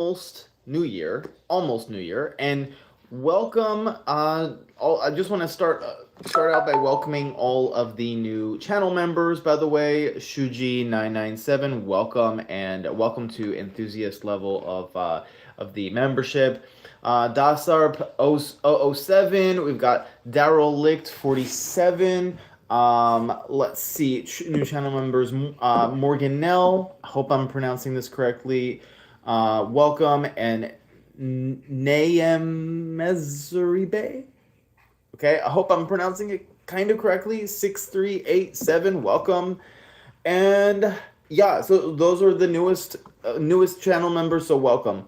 almost New Year, and welcome. I just want to start out by welcoming all of the new channel members. By the way, Shuji 997, welcome and welcome to enthusiast level of the membership. Dasarp 007, we've got Daryl Licht 47. Let's see, new channel members. Morgan Nell. Hope I'm pronouncing this correctly. Welcome and Nayem Mezuribe. Okay, I hope I'm pronouncing it kind of correctly. 6387. Welcome, and yeah. So those are the newest channel members. So welcome.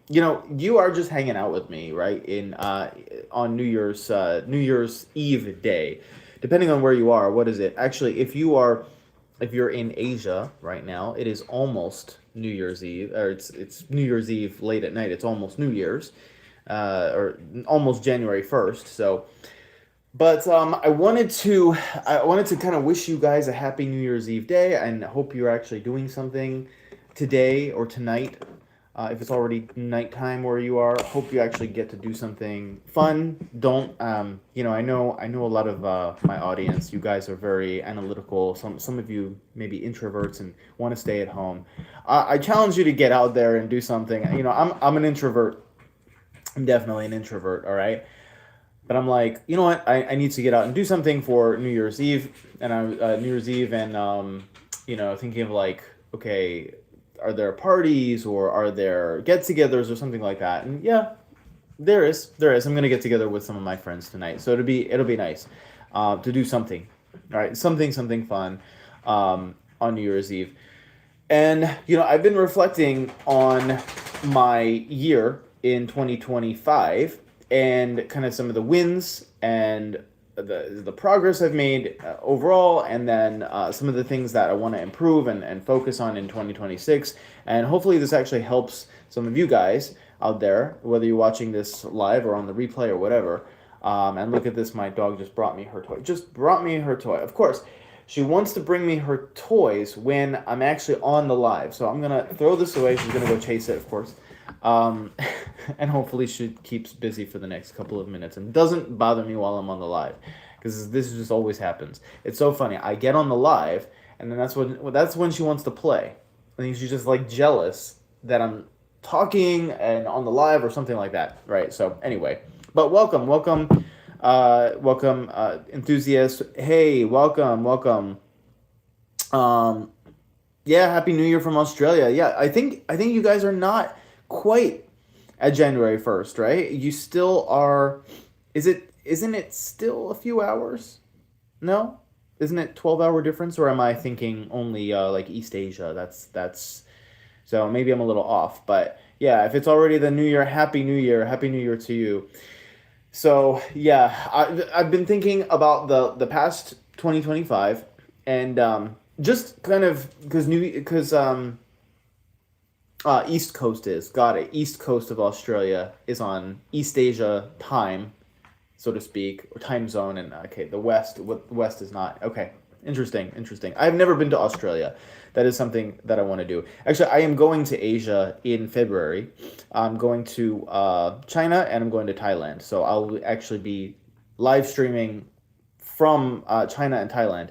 You are just hanging out with me, right? In on New Year's Eve day, depending on where you are. What is it? Actually, if you're in Asia right now, it is almost New Year's Eve, or it's New Year's Eve late at night. It's almost New Year's, or almost January 1st. So, but I wanted to kind of wish you guys a happy New Year's Eve day, and hope you're actually doing something today or tonight. If it's already nighttime where you are, hope you actually get to do something fun. Don't I know a lot of my audience. You guys are very analytical. Some of you maybe introverts and want to stay at home. I challenge you to get out there and do something. I'm an introvert. I'm definitely an introvert. All right. But I'm like, you know what? I need to get out and do something for New Year's Eve, and New Year's Eve, and thinking of like, okay, are there parties or are there get-togethers or something like that? And yeah, there is. I'm gonna get together with some of my friends tonight, so it'll be nice to do something. All right, something fun on New Year's Eve. And I've been reflecting on my year in 2025 and kind of some of the wins and the progress I've made overall, and then some of the things that I want to improve and focus on in 2026. And hopefully, this actually helps some of you guys out there, whether you're watching this live or on the replay or whatever. And look at this, my dog just brought me her toy. Just brought me her toy. Of course, she wants to bring me her toys when I'm actually on the live. So I'm going to throw this away. She's going to go chase it, of course. Um, and hopefully she keeps busy for the next couple of minutes and doesn't bother me while I'm on the live, because this just always happens. It's so funny. I get on the live, and then that's when she wants to play. I think she's just like jealous that I'm talking and on the live or something like that, right? So anyway, but welcome, enthusiasts. Hey, welcome. Um, yeah, happy New Year from Australia. Yeah, I think you guys are not quite at January 1st, right? You still are. Isn't it still a few hours? No? Isn't it 12-hour difference, or am I thinking only like East Asia? That's so maybe I'm a little off, but yeah, if it's already the New Year, Happy New Year to you. So yeah, I've been thinking about the past 2025, and just kind of because East Coast is got it. East Coast of Australia is on East Asia time, so to speak, or time zone, and okay, the West is not. Okay, interesting. I've never been to Australia. That is something that I want to do. Actually, I am going to Asia in February. I'm going to China, and I'm going to Thailand. So I'll actually be live streaming from China and Thailand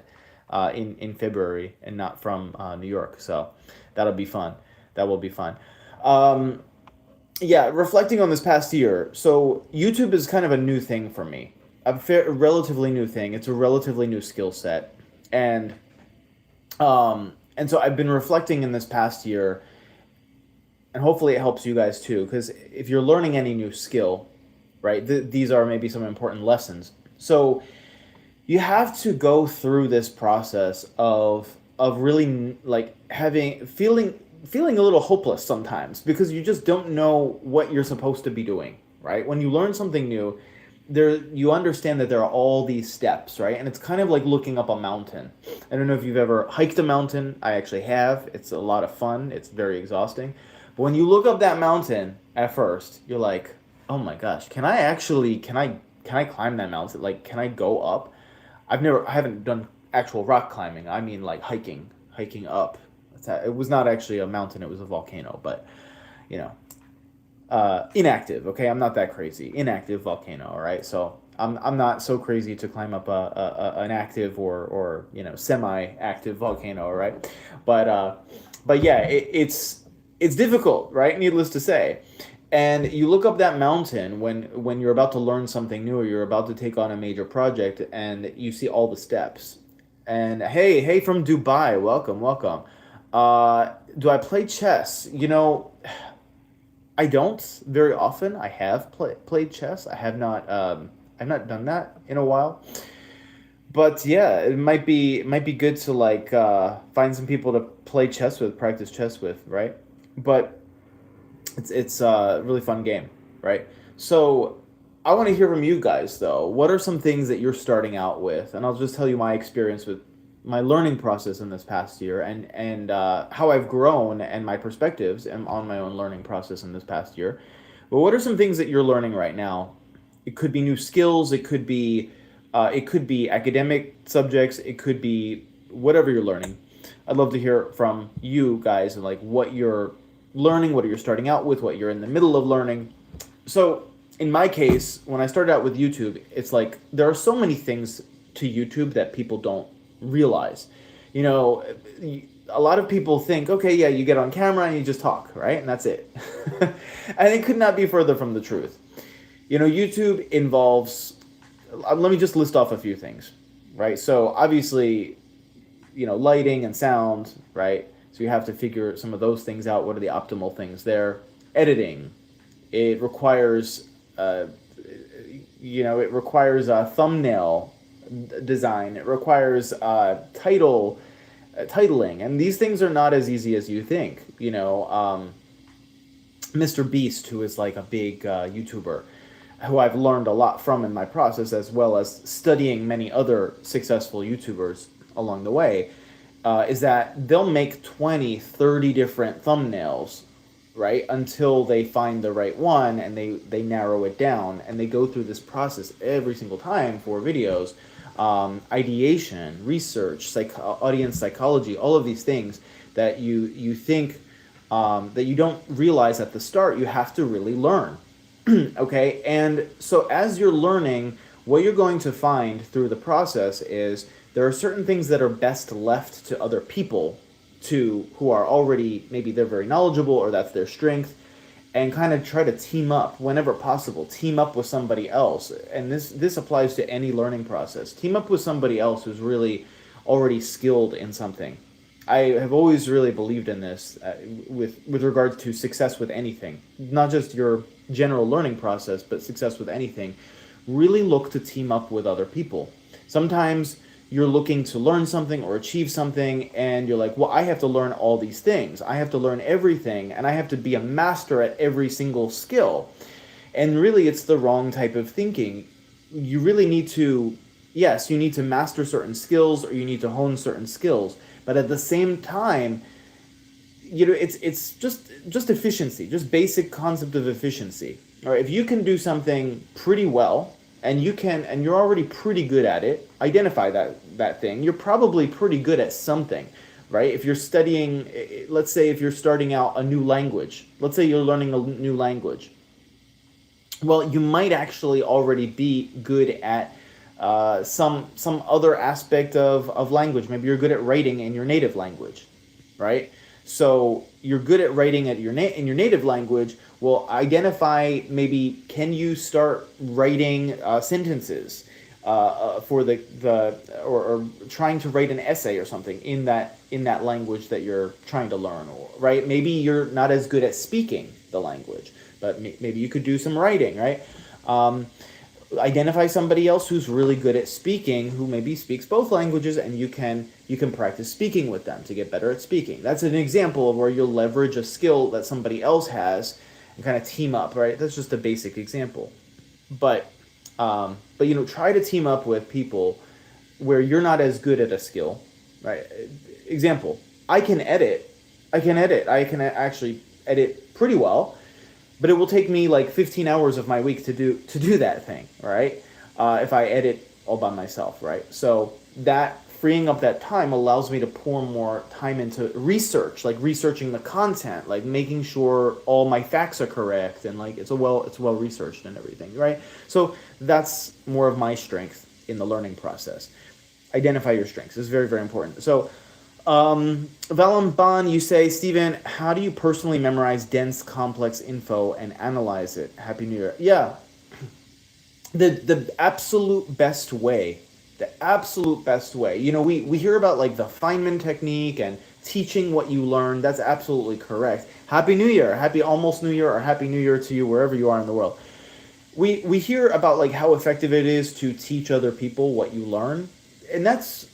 in February, and not from New York. So that'll be fun. That will be fun. Um, yeah, reflecting on this past year, so YouTube is kind of a new thing for me. A relatively new thing. It's a relatively new skill set, and so I've been reflecting in this past year, and hopefully it helps you guys too. Because if you're learning any new skill, right, these are maybe some important lessons. So you have to go through this process of really like feeling a little hopeless sometimes, because you just don't know what you're supposed to be doing, right? When you learn something new, you understand that there are all these steps, right? And it's kind of like looking up a mountain. I don't know if you've ever hiked a mountain. I actually have. It's a lot of fun. It's very exhausting. But when you look up that mountain at first, you're like, "Oh my gosh, can I climb that mountain? Like, can I go up?" I haven't done actual rock climbing. I mean like hiking up. it was not actually a mountain, it was a volcano, but you know, inactive. Okay, I'm not that crazy. Inactive volcano. All right, so I'm not so crazy to climb up an active or semi-active volcano. All right, but yeah, it's difficult, right? Needless to say. And you look up that mountain when you're about to learn something new or you're about to take on a major project, and you see all the steps. And hey from Dubai, welcome, welcome. Do I play chess? I don't very often. I have played chess. I've not done that in a while. But yeah, it might be good to like find some people to play chess with, practice chess with, right? But it's a really fun game, right? So I want to hear from you guys though. What are some things that you're starting out with? And I'll just tell you my experience with my learning process in this past year, and how I've grown and my perspectives and on my own learning process in this past year. But what are some things that you're learning right now? It could be new skills. It could be academic subjects. It could be whatever you're learning. I'd love to hear from you guys and like what you're learning, what you're starting out with, what you're in the middle of learning. So in my case, when I started out with YouTube, it's like there are so many things to YouTube that people don't realize. You know, a lot of people think, okay, yeah, you get on camera and you just talk, right? And that's it. And it could not be further from the truth. YouTube involves, let me just list off a few things, right? So obviously, lighting and sound, right? So you have to figure some of those things out. What are the optimal things there? Editing. It requires, a thumbnail design. It requires titling, and these things are not as easy as you think. Mr. Beast, who is like a big YouTuber, who I've learned a lot from in my process, as well as studying many other successful YouTubers along the way, is that they'll make 20, 30 different thumbnails, right, until they find the right one, and they narrow it down, and they go through this process every single time for videos. Ideation, research, audience psychology, all of these things that you think that you don't realize at the start you have to really learn. Okay, and so as you're learning, what you're going to find through the process is there are certain things that are best left to other people, to who are already, maybe they're very knowledgeable or that's their strength, and kind of try to team up whenever possible. Team up with somebody else, and this applies to any learning process. Team up with somebody else who's really already skilled in something. I have always really believed in this with regards to success with anything, not just your general learning process, but success with anything. Really look to team up with other people. Sometimes you're looking to learn something or achieve something, and you're like, well, I have to learn all these things. I have to learn everything, and I have to be a master at every single skill. And really, it's the wrong type of thinking. You really need to, yes, you need to master certain skills, or you need to hone certain skills. But at the same time, it's just efficiency, just basic concept of efficiency. All right, if you can do something pretty well, and you're already pretty good at it, identify that thing. You're probably pretty good at something, right? If you're studying, let's say if you're starting out a new language, let's say you're learning a new language. Well, you might actually already be good at some other aspect of language. Maybe you're good at writing in your native language, right? So you're good at writing at in your native language. Well, identify, maybe can you start writing sentences for or trying to write an essay or something in that language that you're trying to learn, right? Maybe you're not as good at speaking the language, but maybe you could do some writing, right? Identify somebody else who's really good at speaking, who maybe speaks both languages, and you can practice speaking with them to get better at speaking. That's an example of where you'll leverage a skill that somebody else has and kind of team up, right? That's just a basic example. But try to team up with people where you're not as good at a skill, right? Example, I can edit. I can actually edit pretty well, but it will take me like 15 hours of my week to do that thing, right? If I edit all by myself, right? So that freeing up that time allows me to pour more time into research, like researching the content, like making sure all my facts are correct, and like it's well researched and everything, right? So that's more of my strength in the learning process. Identify your strengths is very, very important. So Valamban, you say, Stephen, how do you personally memorize dense, complex info and analyze it? Happy New Year. Yeah, the absolute best way, you know, we hear about like the Feynman technique and teaching what you learn. That's absolutely correct. Happy New Year, happy almost New Year, or happy New Year to you wherever you are in the world. We hear about like how effective it is to teach other people what you learn, and that's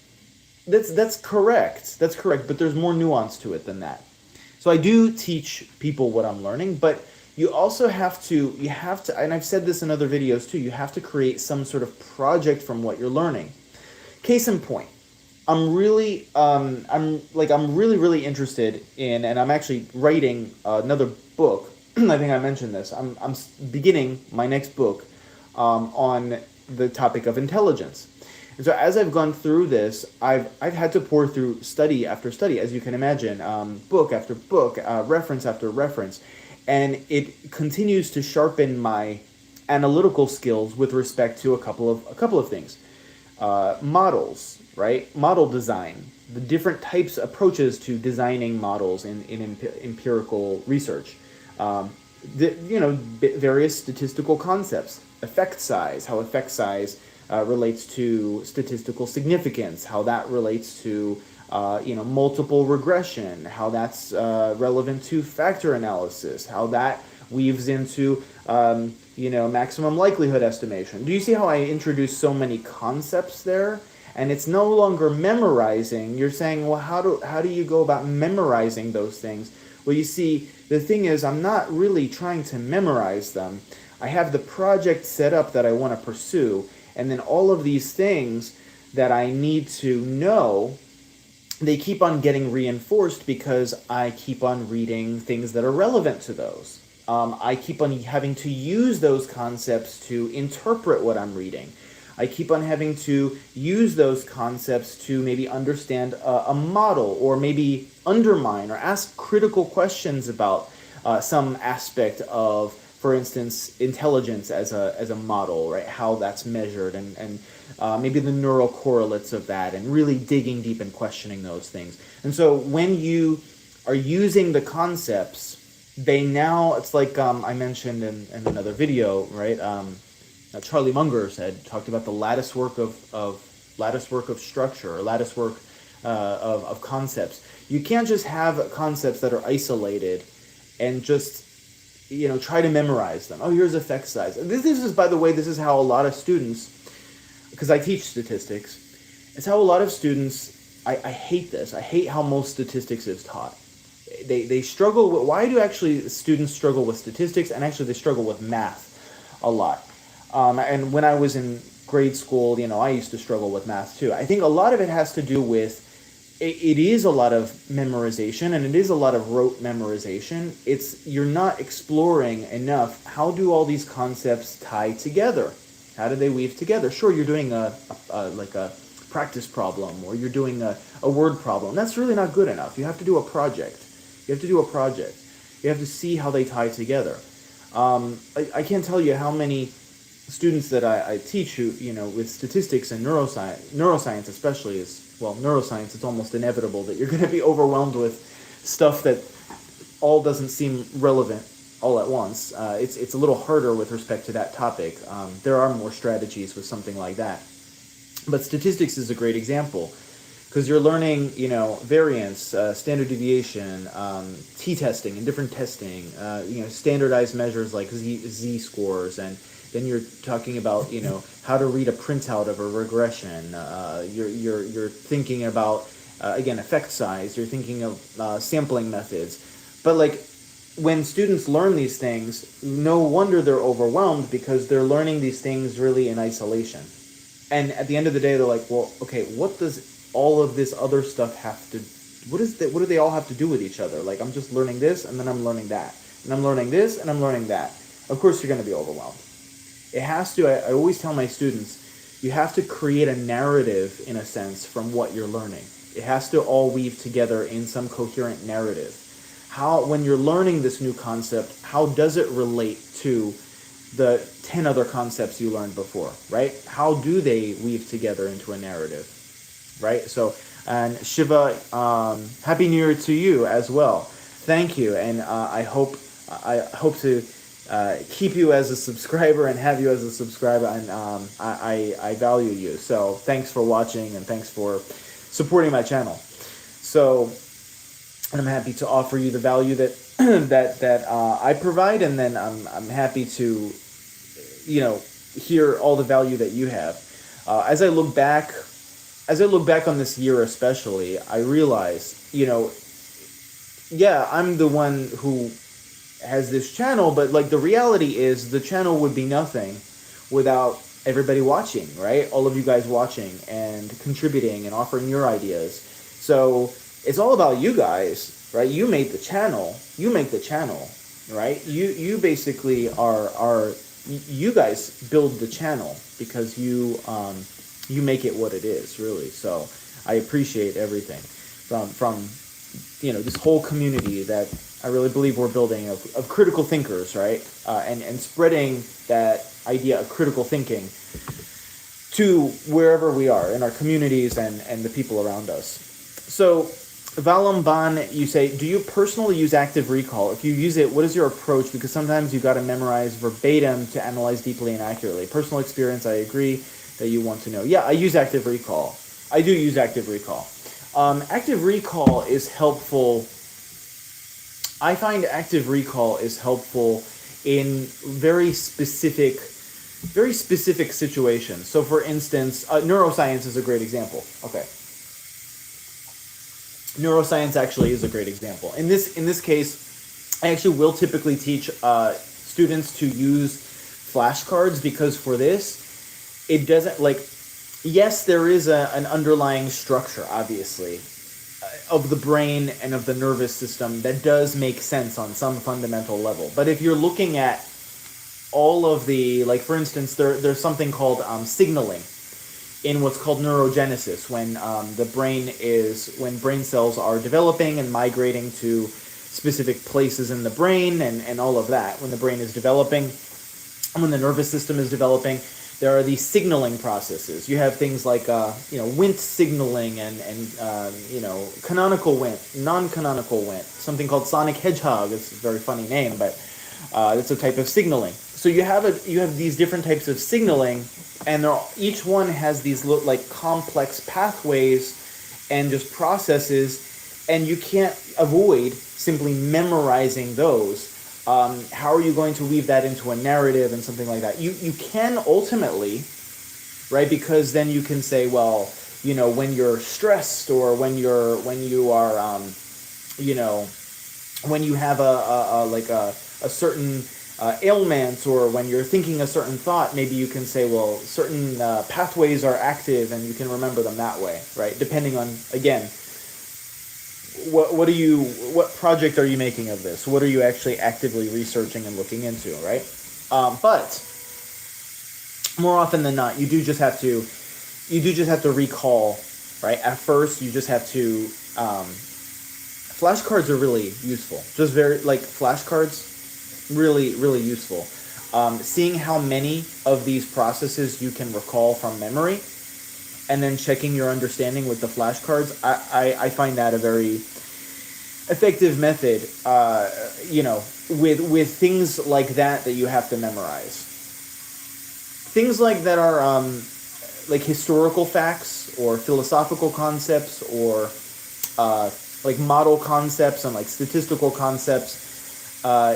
correct. That's correct, but there's more nuance to it than that. So I do teach people what I'm learning, but you also have to, and I've said this in other videos too, you have to create some sort of project from what you're learning. Case in point, I'm really really interested in, and I'm actually writing another book. I think I mentioned this. I'm beginning my next book on the topic of intelligence. And so as I've gone through this, I've had to pour through study after study, as you can imagine, book after book, reference after reference, and it continues to sharpen my analytical skills with respect to a couple of things. Models, right? Model design, the different types, approaches to designing models in empirical research. Various statistical concepts, effect size, how effect size relates to statistical significance, how that relates to multiple regression, how that's relevant to factor analysis, how that weaves into maximum likelihood estimation. Do you see how I introduce so many concepts there? And it's no longer memorizing. You're saying, well, how do you go about memorizing those things? Well, you see, the thing is, I'm not really trying to memorize them. I have the project set up that I want to pursue, and then all of these things that I need to know, they keep on getting reinforced because I keep on reading things that are relevant to those. I keep on having to use those concepts to interpret what I'm reading. I keep on having to use those concepts to maybe understand a model, or maybe undermine or ask critical questions about some aspect of, for instance, intelligence as a model, right? How that's measured, and maybe the neural correlates of that, and really digging deep and questioning those things. And so when you are using the concepts, it's like I mentioned in another video, right? Charlie Munger talked about the lattice work of structure, or lattice work of concepts. You can't just have concepts that are isolated and just try to memorize them. Oh, here's effect size. This is, by the way, this is how a lot of students, because I teach statistics, it's how a lot of students, I hate this. I hate how most statistics is taught. They struggle with, why do actually students struggle with statistics? And actually they struggle with math a lot. And when I was in grade school, I used to struggle with math too. I think a lot of it has to do with, it is a lot of memorization, and it is a lot of rote memorization. You're not exploring enough, how do all these concepts tie together? How do they weave together? Sure, you're doing a practice problem, or you're doing a word problem. That's really not good enough. You have to do a project. You have to see how they tie together. I can't tell you how many students that I teach who, with statistics and neuroscience especially, neuroscience, it's almost inevitable that you're going to be overwhelmed with stuff that all doesn't seem relevant all at once. It's a little harder with respect to that topic. There are more strategies with something like that. But statistics is a great example, because you're learning, variance, standard deviation, t-testing and different testing, standardized measures like z-scores, and then you're talking about, how to read a printout of a regression. You're thinking about, again, effect size. You're thinking of sampling methods. But when students learn these things, no wonder they're overwhelmed, because they're learning these things really in isolation. And at the end of the day, they're like, well, okay, what does all of this other stuff have to, what do they all have to do with each other? Like, I'm just learning this, and then I'm learning that. And I'm learning this, and I'm learning that. Of course, you're going to be overwhelmed. It has to, I always tell my students, you have to create a narrative, in a sense, from what you're learning. It has to all weave together in some coherent narrative. How, when you're learning this new concept, how does it relate to the 10 other concepts you learned before, right? How do they weave together into a narrative, right? So, and Shiva, Happy New Year to you as well. Thank you, and I hope to keep you as a subscriber and have you as a subscriber, and I value you. So thanks for watching, and thanks for supporting my channel. So, and I'm happy to offer you the value that that I provide, and then I'm happy to, you know, hear all the value that you have. As I look back on this year especially, I realize, you know, yeah, I'm the one who has this channel, but like the reality is the channel would be nothing without everybody watching, right? All of you guys watching and contributing and offering your ideas. So it's all about you guys, right? You made the channel. You make the channel, right? You basically are you guys build the channel because you make it what it is, really. So I appreciate everything from you know, this whole community that I really believe we're building of critical thinkers, right? And spreading that idea of critical thinking to wherever we are in our communities and the people around us. So, Valamban, you say, do you personally use active recall? If you use it, what is your approach? Because sometimes you got to memorize verbatim to analyze deeply and accurately. Personal experience, I agree that you want to know. Yeah, I use active recall. I do use active recall. Active recall is helpful. I find active recall is helpful in very specific situations. So, for instance, neuroscience is a great example. Okay. Neuroscience actually is a great example. In this case, I actually will typically teach students to use flashcards, because for this, it doesn't, like, yes, there is an underlying structure, obviously, of the brain and of the nervous system that does make sense on some fundamental level. But if you're looking at all of the, like, for instance, there's something called signaling in what's called neurogenesis, when when brain cells are developing and migrating to specific places in the brain, and all of that. When the brain is developing, when the nervous system is developing, there are these signaling processes. You have things like Wnt signaling and canonical Wnt, non-canonical Wnt, something called sonic hedgehog. It's a very funny name, but it's a type of signaling. So you have these different types of signaling, and each one has these like complex pathways and just processes, and you can't avoid simply memorizing those. How are you going to weave that into a narrative and something like that? You can ultimately, right? Because then you can say, well, you know, when you're stressed, or when you are, when you have a certain ailment, or when you're thinking a certain thought, maybe you can say, well, certain pathways are active, and you can remember them that way, right? Depending on, again, what project are you making of this? What are you actually actively researching and looking into, right? But more often than not, you do just have to recall, right? At first, you just have to. Flashcards are really useful. Just flashcards, really, really useful. Seeing how many of these processes you can recall from memory, and then checking your understanding with the flashcards, I find that a very effective method, with things like that you have to memorize. Things like that are like historical facts, or philosophical concepts, or like model concepts and like statistical concepts.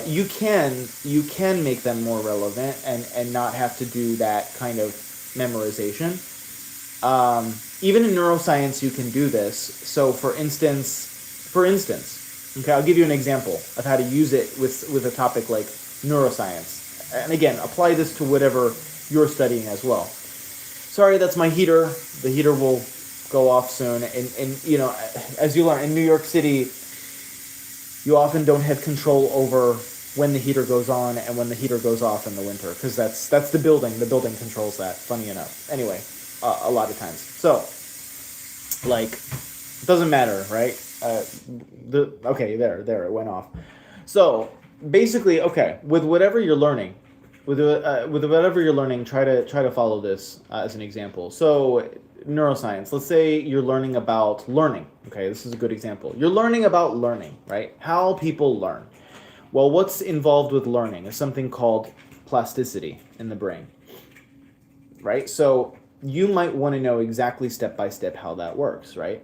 You can make them more relevant and not have to do that kind of memorization. Even in neuroscience, you can do this. So, for instance, okay, I'll give you an example of how to use it with a topic like neuroscience. And again, apply this to whatever you're studying as well. Sorry, that's my heater. The heater will go off soon. And you know, as you learn, in New York City, you often don't have control over when the heater goes on and when the heater goes off in the winter, because that's the building. The building controls that, funny enough. Anyway. a lot of times. So, like, it doesn't matter, right? Okay, there, it went off. So basically, okay, with whatever you're learning, try to follow this as an example. So neuroscience. Let's say you're learning about learning. Okay, this is a good example. You're learning about learning, right? How people learn. Well, what's involved with learning is something called plasticity in the brain, right? So you might want to know exactly step by step how that works, right?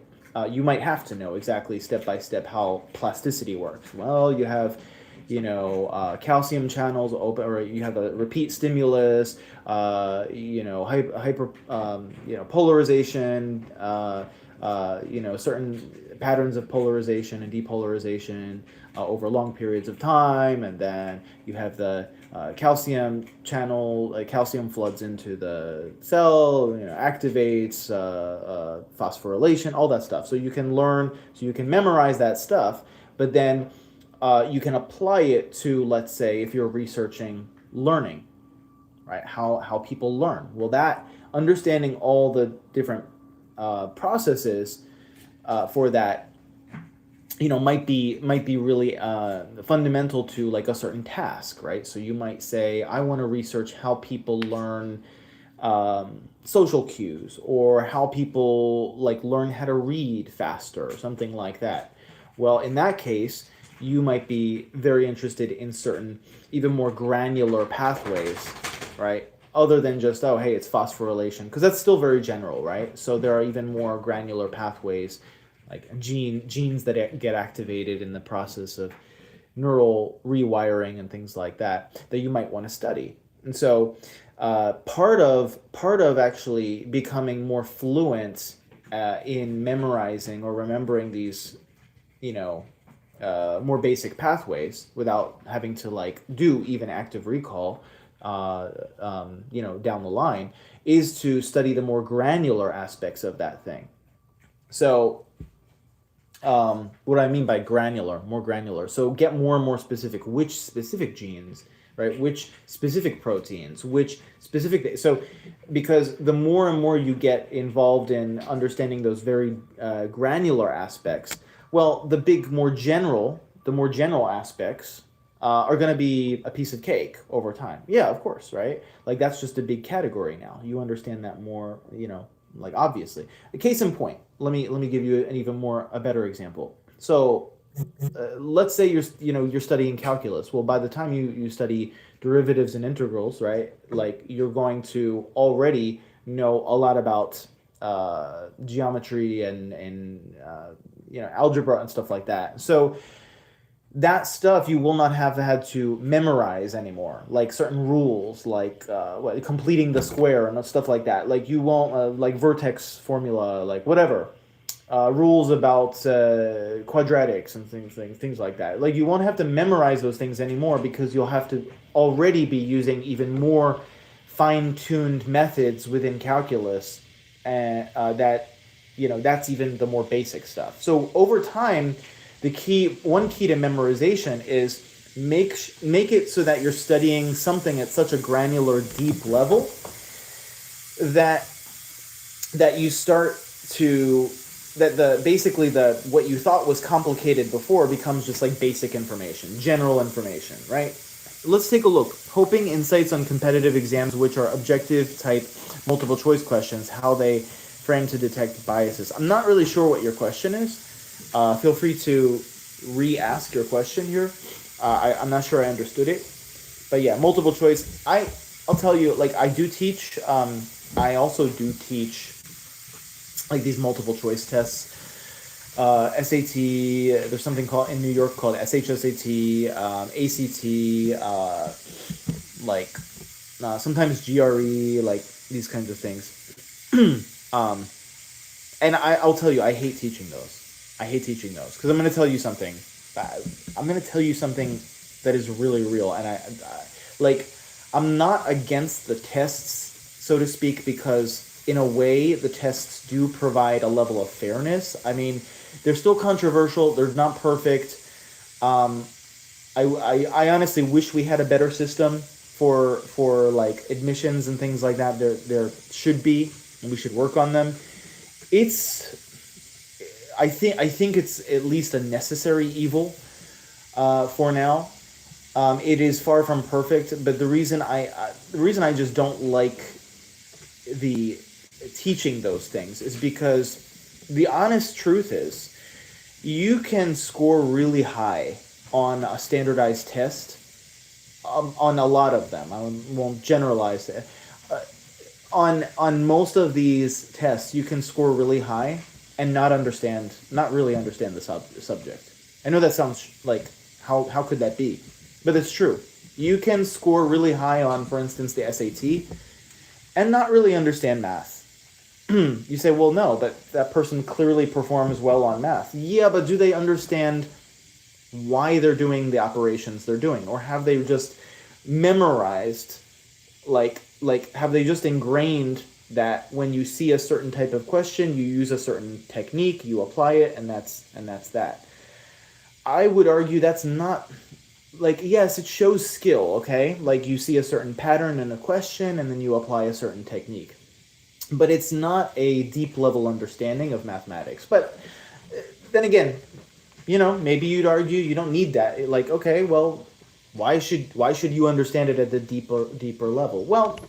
You might have to know exactly step by step how plasticity works. Well, you have, calcium channels open, or you have a repeat stimulus, hyper, polarization, certain patterns of polarization and depolarization over long periods of time, and then you have the calcium channel, calcium floods into the cell, activates phosphorylation, all that stuff. So you can memorize that stuff, but then you can apply it to, let's say, if you're researching learning, right? How people learn. Well, that understanding all the different processes for that, might be really fundamental to like a certain task, right? So you might say, I want to research how people learn social cues, or how people like learn how to read faster, or something like that. Well, in that case, you might be very interested in certain even more granular pathways, right? Other than just, oh, hey, it's phosphorylation, because that's still very general, right? So there are even more granular pathways, like genes that get activated in the process of neural rewiring and things like that you might want to study. And so part of actually becoming more fluent in memorizing or remembering these, more basic pathways without having to like do even active recall, down the line, is to study the more granular aspects of that thing. So what I mean by more granular. So get more and more specific. Which specific genes, right? Which specific proteins? Which specific? So, because the more and more you get involved in understanding those very granular aspects, well, the more general aspects are going to be a piece of cake over time. Yeah, of course, right? Like that's just a big category now. You understand that more, like obviously. A case in point. Let me give you a better example. So let's say you're studying calculus. Well, by the time you study derivatives and integrals, right? Like you're going to already know a lot about geometry and algebra and stuff like that. So that stuff you will not have had to memorize anymore, like certain rules, like completing the square and stuff like that. Like you won't like vertex formula, like whatever, rules about quadratics and things like that. Like you won't have to memorize those things anymore, because you'll have to already be using even more fine-tuned methods within calculus, and that's even the more basic stuff. So over time, one key to memorization is make it so that you're studying something at such a granular, deep level that you start to basically what you thought was complicated before becomes just like basic information, general information, right? Let's take a look. Hoping insights on competitive exams, which are objective type multiple choice questions, how they frame to detect biases. I'm not really sure what your question is. Feel free to re-ask your question here. I'm not sure I understood it, but yeah, multiple choice. I'll tell you, like I do teach. I also do teach like these multiple choice tests. SAT. There's something called in New York called SHSAT, ACT, sometimes GRE, like these kinds of things. And I'll tell you, I hate teaching those. Because I'm going to tell you something. I'm going to tell you something that is really real, and I'm not against the tests, so to speak, because in a way the tests do provide a level of fairness. I mean, they're still controversial. They're not perfect. I honestly wish we had a better system for like admissions and things like that. There should be. and we should work on them. It's I think it's at least a necessary evil for now. It is far from perfect, but the reason I just don't like the teaching those things is because the honest truth is you can score really high on a standardized test, on a lot of them. I won't generalize it. On most of these tests, you can score really high and not really understand the subject. I know that sounds like how could that be, but it's true. You can score really high on, for instance, the SAT, and not really understand math. You say, well, no, but that person clearly performs well on math. Yeah, but do they understand why they're doing the operations they're doing, or have they just memorized, like have they just ingrained that when you see a certain type of question, you use a certain technique, you apply it, and that's that. I would argue that's not, like, yes, it shows skill, okay? Like you see a certain pattern in a question and then you apply a certain technique. But it's not a deep level understanding of mathematics. But then again, maybe you'd argue you don't need that. Like, okay, well, why should you understand it at the deeper level? Well,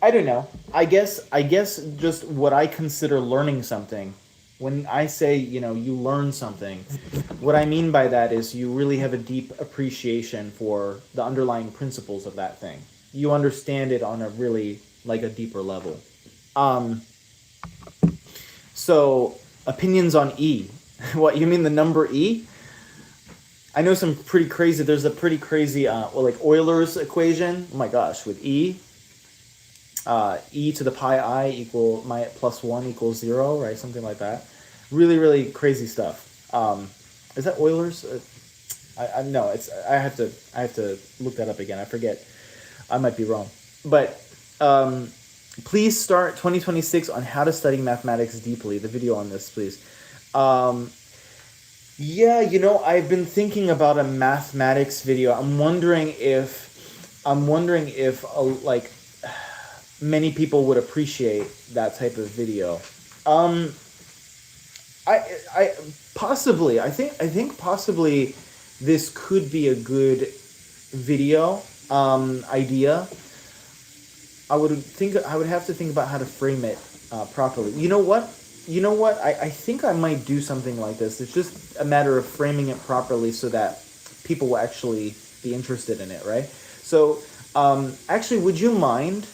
I don't know. I guess just what I consider learning something. When I say, you learn something, what I mean by that is you really have a deep appreciation for the underlying principles of that thing. You understand it on a really, like, a deeper level. So, opinions on E. What, you mean the number E? I know there's a pretty crazy, like Euler's equation. Oh my gosh, with E. E to the pi I equal plus 1 equals 0, right? Something like that. Really, really crazy stuff. Is that Euler's? No, I have to look that up again. I forget. I might be wrong. But please start 2026 on how to study mathematics deeply. The video on this, please. Yeah, I've been thinking about a mathematics video. I'm wondering if like many people would appreciate that type of video. I possibly, I think possibly this could be a good video idea. I would have to think about how to frame it properly. You know what? I think I might do something like this. It's just a matter of framing it properly so that people will actually be interested in it, right? So, actually, would you mind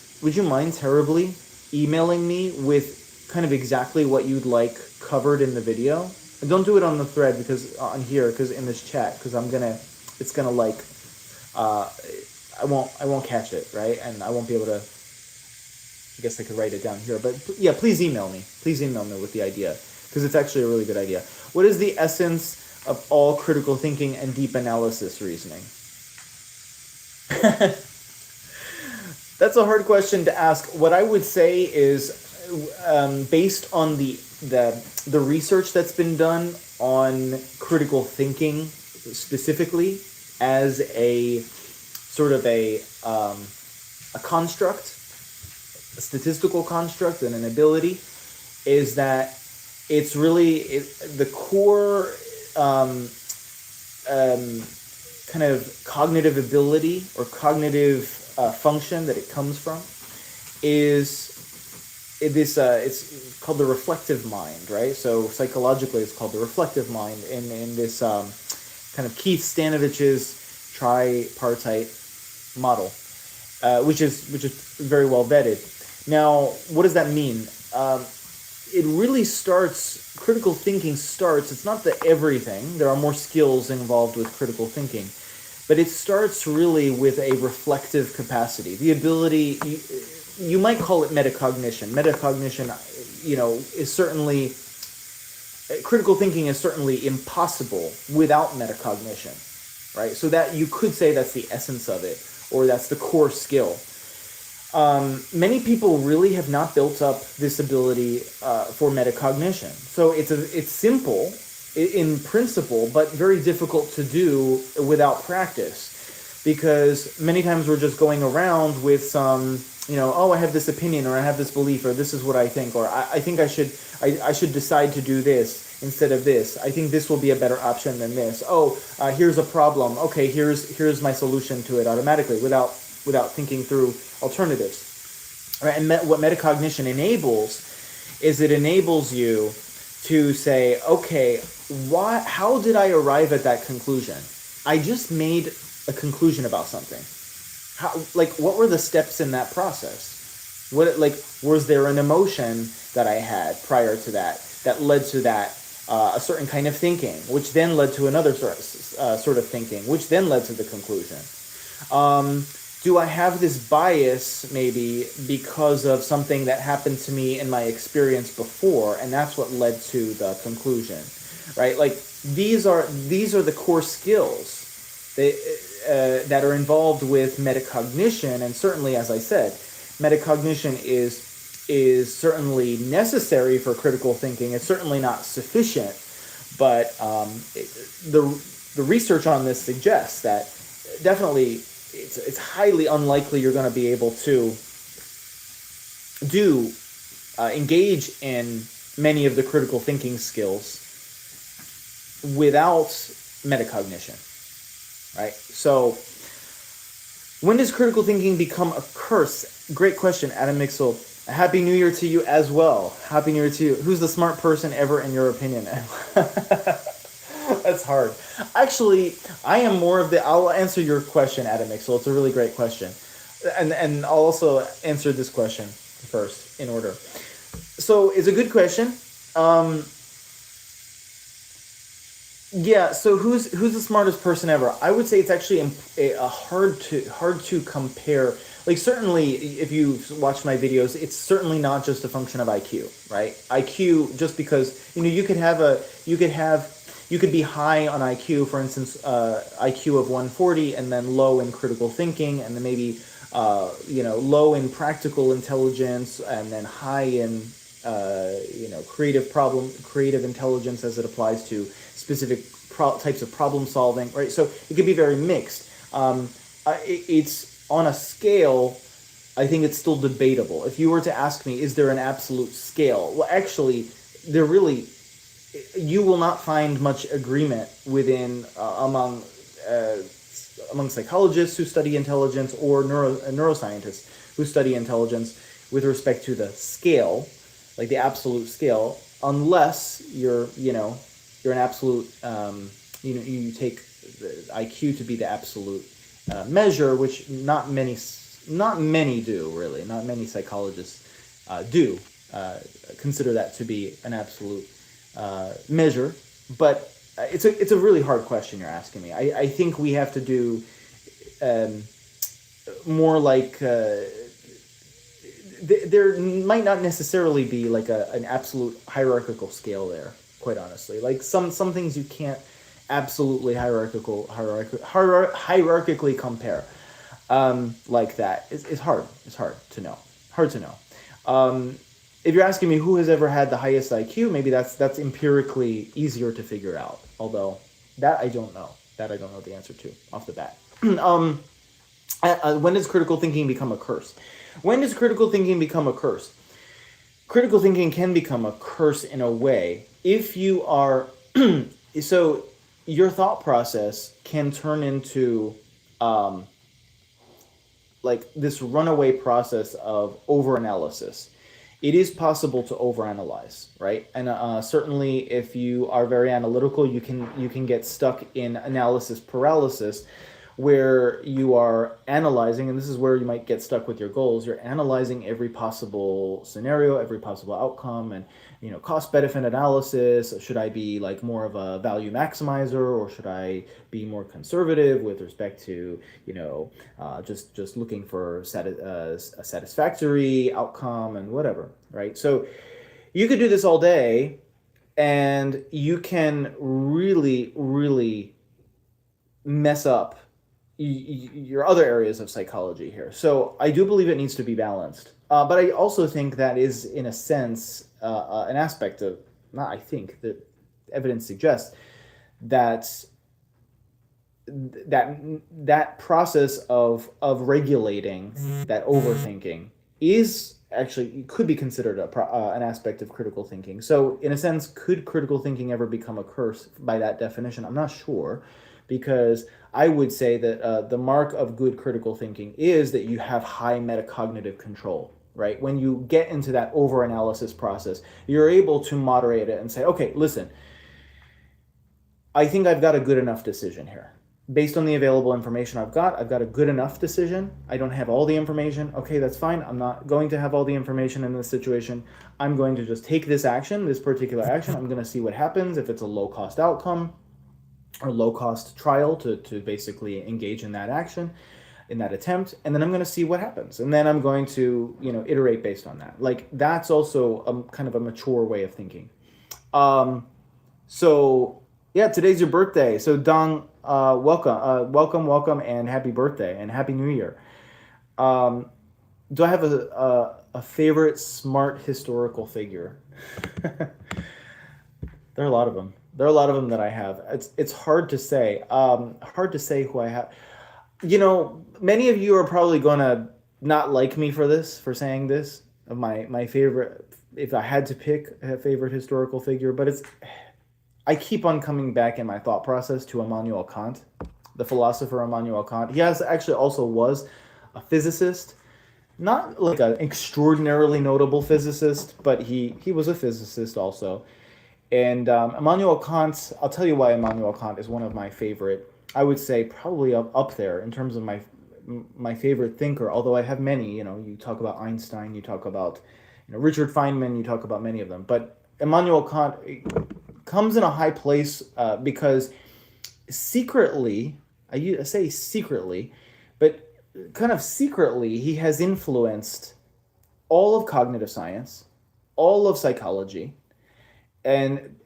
terribly emailing me with kind of exactly what you'd like covered in the video? And don't do it on the thread because in this chat, because it's gonna like, I won't catch it, right? And I won't be able to, I guess I could write it down here, but yeah, please email me with the idea, because it's actually a really good idea. What is the essence of all critical thinking and deep analysis reasoning? That's a hard question to ask. What I would say is, based on the research that's been done on critical thinking specifically as a sort of a construct, a statistical construct and an ability, is that it's really the core kind of cognitive ability or cognitive function that it comes from is this. It's called the reflective mind, right? So psychologically, it's called the reflective mind in this kind of Keith Stanovich's tripartite model, which is very well vetted. Now, what does that mean? It really starts, critical thinking starts, it's not the everything, there are more skills involved with critical thinking, but it starts really with a reflective capacity. The ability, you might call it metacognition. Metacognition, is certainly, critical thinking is certainly impossible without metacognition, right? So that you could say that's the essence of it, or that's the core skill. Many people really have not built up this ability for metacognition. So it's simple in principle, but very difficult to do without practice. because many times we're just going around with some, oh, I have this opinion, or I have this belief, or this is what I think, or I think I should decide to do this instead of this. I think this will be a better option than this. Oh, here's a problem. Okay, here's my solution to it automatically without thinking through alternatives. Right? And what metacognition enables is it enables you to say, okay, how did I arrive at that conclusion? I just made a conclusion about something. What were the steps in that process? Was there an emotion that I had prior to that led to that, a certain kind of thinking, which then led to another sort of thinking, which then led to the conclusion? Do I have this bias maybe because of something that happened to me in my experience before, and that's what led to the conclusion, right? Like these are the core skills that are involved with metacognition, and certainly, as I said, metacognition is certainly necessary for critical thinking. It's certainly not sufficient, but the research on this suggests that definitely it's highly unlikely you're going to be able to engage in many of the critical thinking skills without metacognition, right? So when does critical thinking become a curse? Great question, Adam Mixel. Happy New Year to you as well. Happy New Year to you. Who's the smart person ever in your opinion? That's hard. Actually, I am more of I'll answer your question, Adam Mixel. It's a really great question. And I'll also answer this question first in order. So it's a good question. Yeah, so who's the smartest person ever? I would say it's actually hard to compare. Like, certainly, if you watch my videos, it's certainly not just a function of IQ, right? IQ, just because you could be high on IQ, for instance, IQ of 140, and then low in critical thinking, and then maybe low in practical intelligence, and then high in creative intelligence as it applies to specific types of problem solving, right? So it could be very mixed. It's on a scale. I think it's still debatable. If you were to ask me, is there an absolute scale? Well, actually, you will not find much agreement within among psychologists who study intelligence or neuroscientists who study intelligence with respect to the scale, like the absolute scale, unless you're an absolute, you take the IQ to be the absolute measure, which not many do, really. Not many psychologists do consider that to be an absolute measure. But it's a really hard question you're asking me. I think we have to do more like there might not necessarily be like an absolute hierarchical scale there, quite honestly. Like some things you can't absolutely hierarchically compare like that. It's hard to know. If you're asking me who has ever had the highest IQ, maybe that's empirically easier to figure out. Although that I don't know the answer to off the bat. When does critical thinking become a curse? When does critical thinking become a curse? Critical thinking can become a curse in a way if you are so your thought process can turn into like this runaway process of overanalysis. It is possible to overanalyze, right? And certainly, if you are very analytical, you can get stuck in analysis paralysis, where you are analyzing, and this is where you might get stuck with your goals. You're analyzing every possible scenario, every possible outcome, and cost-benefit analysis. Should I be like more of a value maximizer, or should I be more conservative with respect to just looking for a satisfactory outcome and whatever, right? So you could do this all day, and you can really, really mess up your other areas of psychology here. So I do believe it needs to be balanced. But I also think that is, in a sense, an aspect of, not I think, that evidence suggests that that that process of regulating that overthinking is actually could be considered an aspect of critical thinking. So in a sense, could critical thinking ever become a curse by that definition? I'm not sure, because I would say that the mark of good critical thinking is that you have high metacognitive control, right? When you get into that over analysis process, you're able to moderate it and say, okay, listen, I think I've got a good enough decision here. Based on the available information I've got a good enough decision. I don't have all the information. Okay, that's fine. I'm not going to have all the information in this situation. I'm going to just take this action, this particular action. I'm going to see what happens. If it's a low cost outcome or low cost trial to basically engage in that action, in that attempt, and then I'm going to see what happens. And then I'm going to, iterate based on that. Like, that's also a kind of a mature way of thinking. So yeah, today's your birthday. So Dong, welcome, and happy birthday and happy New Year. Do I have a favorite smart historical figure? There are a lot of them. There are a lot of them that I have. It's hard to say. Hard to say who I have. Many of you are probably gonna not like me for saying this. My favorite, if I had to pick a favorite historical figure, but I keep on coming back in my thought process to Immanuel Kant, the philosopher Immanuel Kant. He actually also was a physicist, not like an extraordinarily notable physicist, but he was a physicist also. And Immanuel Kant, I'll tell you why Immanuel Kant is one of my favorite. I would say probably up there in terms of my favorite thinker. Although I have many. You talk about Einstein, you talk about Richard Feynman, you talk about many of them, but Immanuel Kant comes in a high place because secretly, I say secretly, but kind of secretly, he has influenced all of cognitive science, all of psychology, and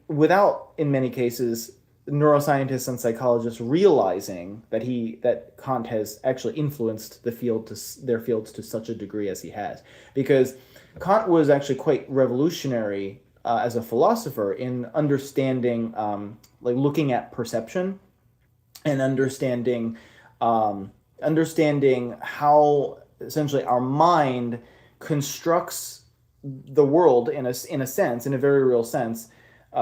without, in many cases, neuroscientists and psychologists realizing that Kant has actually influenced their fields to such a degree as he has, because Kant was actually quite revolutionary as a philosopher in understanding, like looking at perception and understanding how essentially our mind constructs the world in a sense, in a very real sense,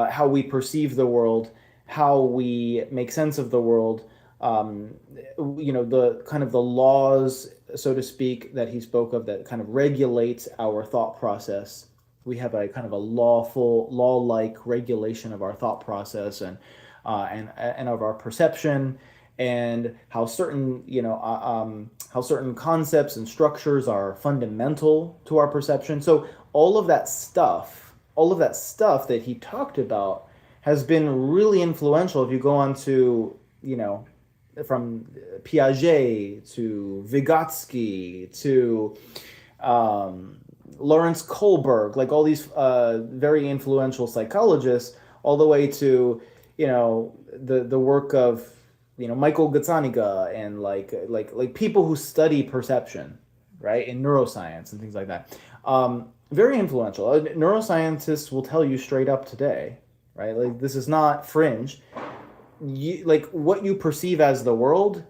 how we perceive the world, how we make sense of the world, the kind of the laws, so to speak, that he spoke of that kind of regulates our thought process. We have a kind of a law-like regulation of our thought process and of our perception, and how certain concepts and structures are fundamental to our perception. So all of that stuff that he talked about has been really influential. If you go on to, from Piaget to Vygotsky to Lawrence Kohlberg, like all these very influential psychologists, all the way to, the work of, Michael Gazzaniga and like people who study perception, right, in neuroscience and things like that. Very influential. Neuroscientists will tell you straight up today, right? Like, this is not fringe. What you perceive as the world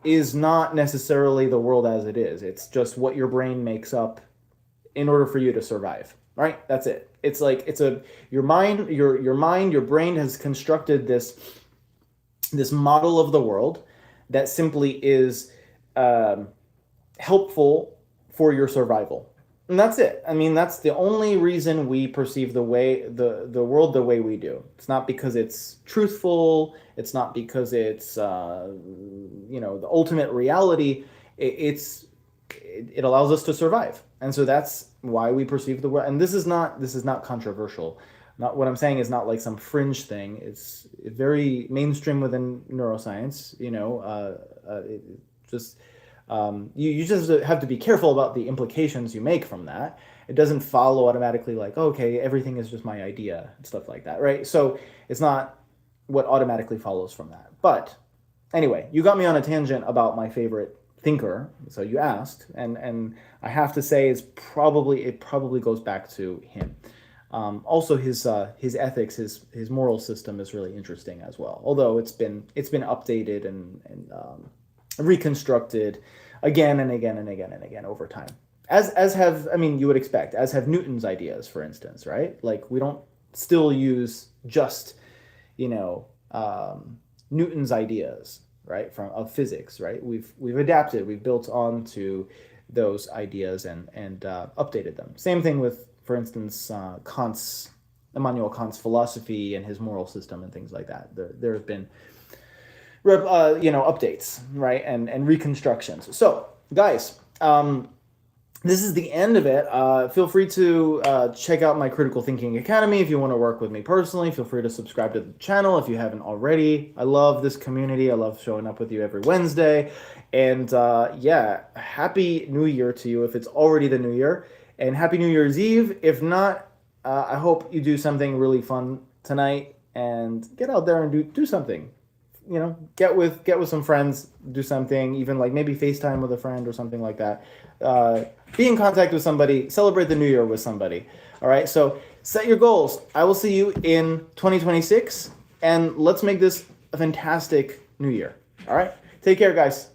is not necessarily the world as it is. It's just what your brain makes up in order for you to survive, right? That's it. It's like your brain has constructed this model of the world that simply is helpful for your survival. And that's it. I mean, that's the only reason we perceive the world the way we do. It's not because it's truthful. It's not because it's the ultimate reality. It allows us to survive, and so that's why we perceive the world. And this is not controversial. Not what I'm saying is not like some fringe thing. It's very mainstream within neuroscience. You just have to be careful about the implications you make from that. It doesn't follow automatically like, okay, everything is just my idea and stuff like that, right? So it's not what automatically follows from that. But anyway, you got me on a tangent about my favorite thinker. So you asked, and I have to say it probably goes back to him. Also, his ethics, his moral system is really interesting as well. Although it's been updated and reconstructed again and again and again and again over time. As have, I mean, you would expect, as have Newton's ideas, for instance, right? Like, we don't still use just, you know, Newton's ideas, right, from of physics, right? We've adapted, we've built onto those ideas and updated them. Same thing with, for instance, Immanuel Kant's philosophy and his moral system and things like that. There have been updates, right, and reconstructions. So, guys, this is the end of it. Feel free to check out my Critical Thinking Academy if you want to work with me personally. Feel free to subscribe to the channel if you haven't already. I love this community. I love showing up with you every Wednesday. And yeah, Happy New Year to you if it's already the New Year. And Happy New Year's Eve. If not, I hope you do something really fun tonight and get out there and do something. You know, get with some friends, do something, even like maybe FaceTime with a friend or something like that. Be in contact with somebody, celebrate the new year with somebody. All right, so set your goals. I will see you in 2026, and let's make this a fantastic new year. All right, take care, guys.